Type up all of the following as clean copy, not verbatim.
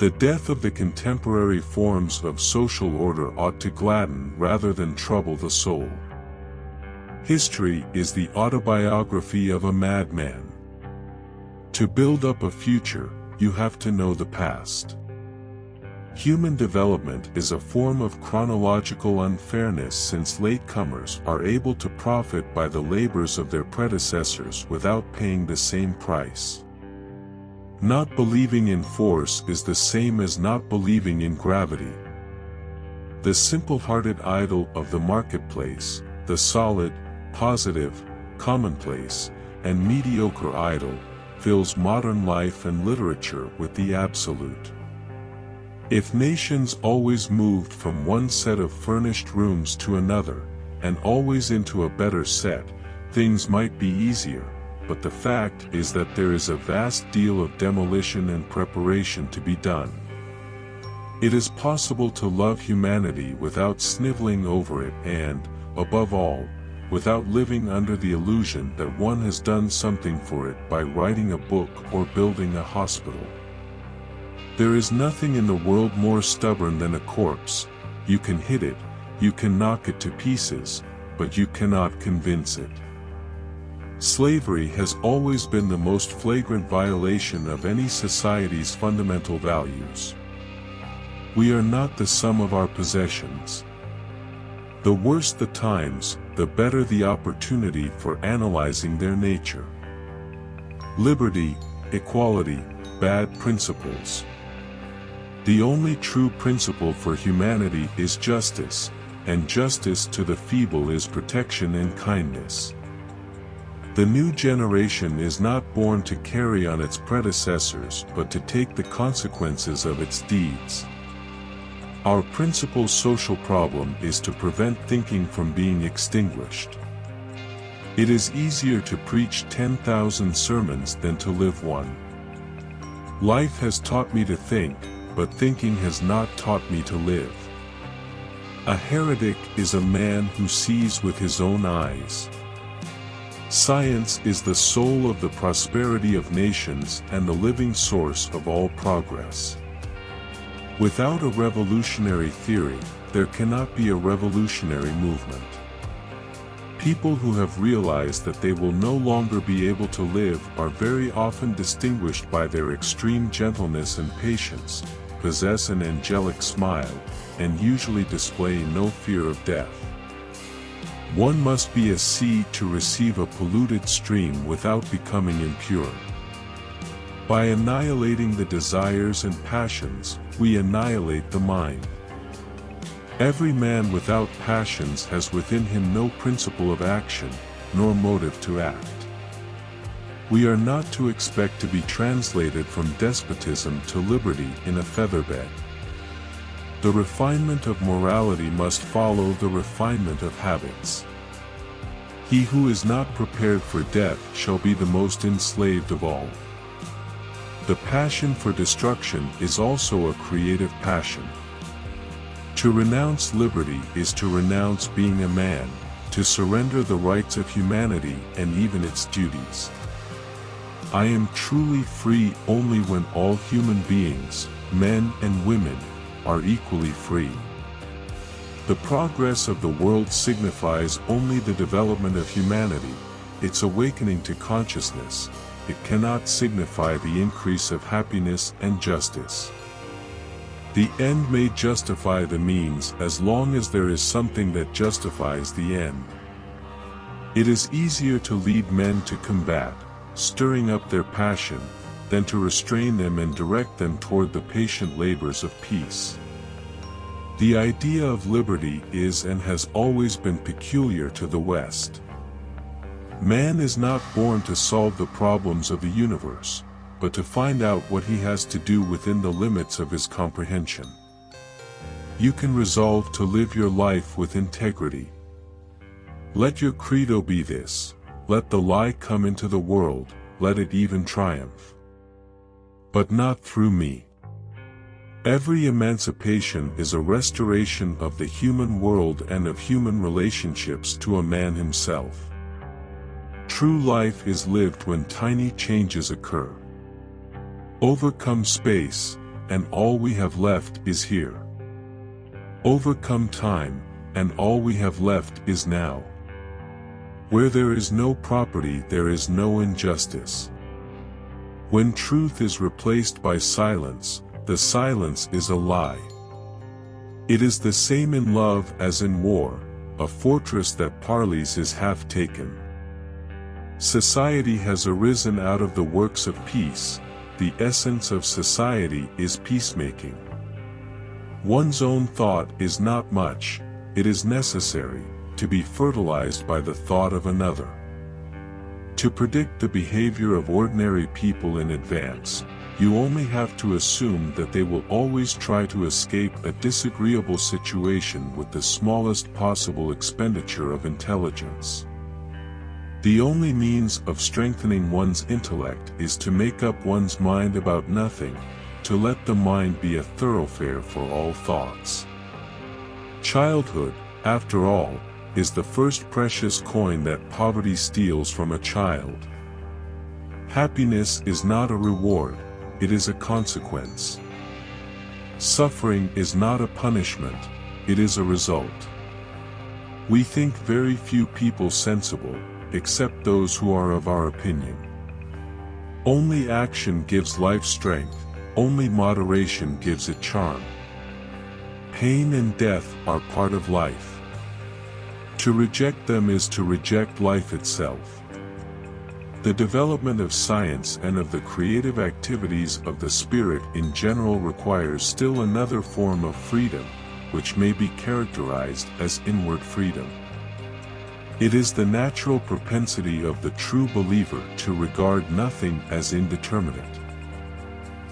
The death of the contemporary forms of social order ought to gladden rather than trouble the soul. History is the autobiography of a madman. To build up a future, you have to know the past. Human development is a form of chronological unfairness, since latecomers are able to profit by the labors of their predecessors without paying the same price. Not believing in force is the same as not believing in gravity. The simple-hearted idol of the marketplace, the solid, positive, commonplace, and mediocre idol, fills modern life and literature with the absolute. If nations always moved from one set of furnished rooms to another, and always into a better set, things might be easier, but the fact is that there is a vast deal of demolition and preparation to be done. It is possible to love humanity without sniveling over it and, above all, without living under the illusion that one has done something for it by writing a book or building a hospital. There is nothing in the world more stubborn than a corpse. You can hit it, you can knock it to pieces, but you cannot convince it. Slavery has always been the most flagrant violation of any society's fundamental values. We are not the sum of our possessions. The worse the times, the better the opportunity for analyzing their nature. Liberty, equality, bad principles. The only true principle for humanity is justice, and justice to the feeble is protection and kindness. The new generation is not born to carry on its predecessors but to take the consequences of its deeds. Our principal social problem is to prevent thinking from being extinguished. It is easier to preach 10,000 sermons than to live one. Life has taught me to think, but thinking has not taught me to live. A heretic is a man who sees with his own eyes. Science is the soul of the prosperity of nations and the living source of all progress. Without a revolutionary theory, there cannot be a revolutionary movement. People who have realized that they will no longer be able to live are very often distinguished by their extreme gentleness and patience, possess an angelic smile, and usually display no fear of death. One must be a sea to receive a polluted stream without becoming impure. By annihilating the desires and passions, we annihilate the mind. Every man without passions has within him no principle of action, nor motive to act. We are not to expect to be translated from despotism to liberty in a featherbed. The refinement of morality must follow the refinement of habits. He who is not prepared for death shall be the most enslaved of all. The passion for destruction is also a creative passion. To renounce liberty is to renounce being a man, to surrender the rights of humanity and even its duties. I am truly free only when all human beings, men and women, are equally free. The progress of the world signifies only the development of humanity, its awakening to consciousness. It cannot signify the increase of happiness and justice. The end may justify the means as long as there is something that justifies the end. It is easier to lead men to combat, stirring up their passion, than to restrain them and direct them toward the patient labors of peace. The idea of liberty is and has always been peculiar to the West. Man is not born to solve the problems of the universe, but to find out what he has to do within the limits of his comprehension. You can resolve to live your life with integrity. Let your credo be this: let the lie come into the world, let it even triumph. But not through me. Every emancipation is a restoration of the human world and of human relationships to a man himself. True life is lived when tiny changes occur. Overcome space, and all we have left is here. Overcome time, and all we have left is now. Where there is no property, there is no injustice. When truth is replaced by silence, the silence is a lie. It is the same in love as in war, a fortress that parleys is half taken. Society has arisen out of the works of peace. The essence of society is peacemaking. One's own thought is not much, it is necessary, to be fertilized by the thought of another. To predict the behavior of ordinary people in advance, you only have to assume that they will always try to escape a disagreeable situation with the smallest possible expenditure of intelligence. The only means of strengthening one's intellect is to make up one's mind about nothing, to let the mind be a thoroughfare for all thoughts. Childhood, after all, is the first precious coin that poverty steals from a child. Happiness is not a reward, it is a consequence. Suffering is not a punishment, it is a result. We think very few people sensible, except those who are of our opinion. Only action gives life strength, only moderation gives it charm. Pain and death are part of life. To reject them is to reject life itself. The development of science and of the creative activities of the spirit in general requires still another form of freedom, which may be characterized as inward freedom. It is the natural propensity of the true believer to regard nothing as indeterminate.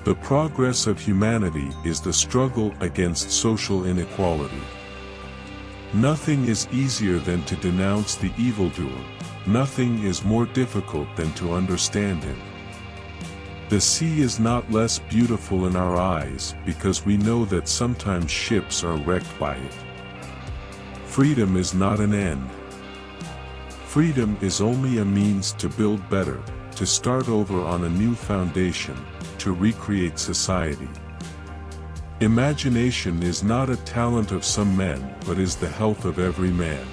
The progress of humanity is the struggle against social inequality. Nothing is easier than to denounce the evildoer, nothing is more difficult than to understand him. The sea is not less beautiful in our eyes because we know that sometimes ships are wrecked by it. Freedom is not an end. Freedom is only a means to build better, to start over on a new foundation, to recreate society. Imagination is not a talent of some men, but is the health of every man.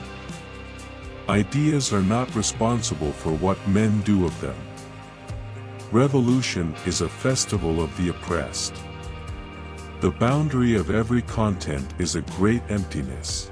Ideas are not responsible for what men do of them. Revolution is a festival of the oppressed. The boundary of every content is a great emptiness.